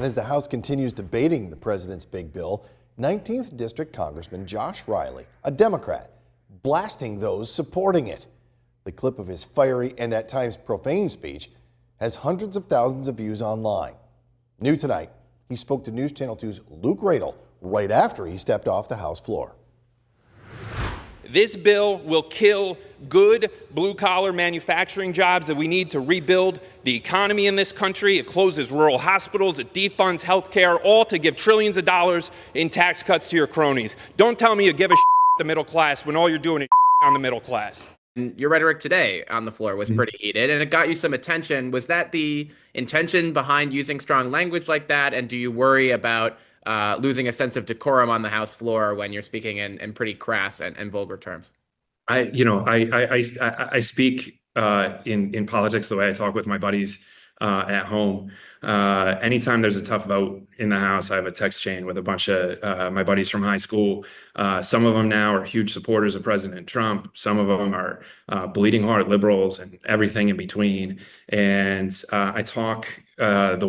And as the House continues debating the president's big bill, 19th District Congressman Josh Riley, a Democrat, blasting those supporting it. The clip of his fiery and at times profane speech has hundreds of thousands of views online. New tonight, he spoke to News Channel 2's Luke Radel right after he stepped off the House floor. This bill will kill good blue-collar manufacturing jobs that we need to rebuild the economy in this country. It closes rural hospitals, it defunds health care, all to give trillions of dollars in tax cuts to your cronies. Don't tell me you give a the middle class when all you're doing is on the middle class. Your rhetoric today on the floor was pretty heated, and it got you some attention. Was that the intention behind using strong language like that? And do you worry about losing a sense of decorum on the House floor when you're speaking in pretty crass and vulgar terms? I speak in politics the way I talk with my buddies at home. Anytime there's a tough vote in the House, I have a text chain with a bunch of my buddies from high school. Some of them now are huge supporters of President Trump. Some of them are bleeding heart liberals and everything in between. And I talk the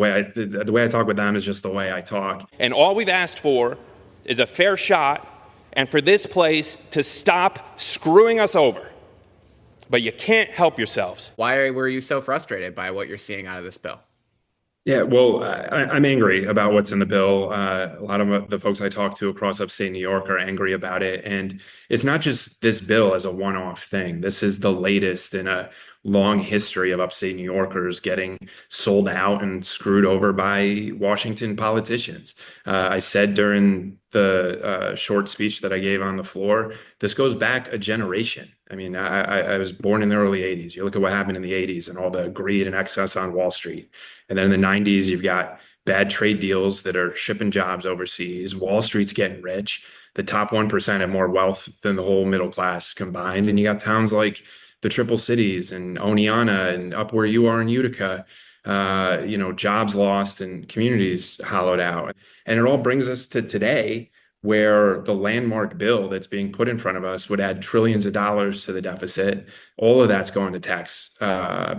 way I talk with them is just the way I talk. And all we've asked for is a fair shot and for this place to stop screwing us over. But you can't help yourselves. Why were you so frustrated by what you're seeing out of this bill? Yeah, well, I'm angry about what's in the bill. A lot of the folks I talk to across upstate New York are angry about it. And it's not just this bill as a one-off thing. This is the latest in a long history of upstate New Yorkers getting sold out and screwed over by Washington politicians. I said during the short speech that I gave on the floor, this goes back a generation. I mean, I was born in the early 80s. You look at what happened in the 80s and all the greed and excess on Wall Street. And then in the 90s, you've got bad trade deals that are shipping jobs overseas. Wall Street's getting rich. The top 1% have more wealth than the whole middle class combined. And you got towns like the Triple Cities and Oneonta and up where you are in Utica, jobs lost and communities hollowed out. And it all brings us to today, where the landmark bill that's being put in front of us would add trillions of dollars to the deficit. All of that's going to tax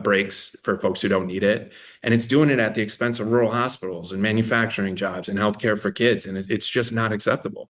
breaks for folks who don't need it. And it's doing it at the expense of rural hospitals and manufacturing jobs and healthcare for kids. And it's just not acceptable.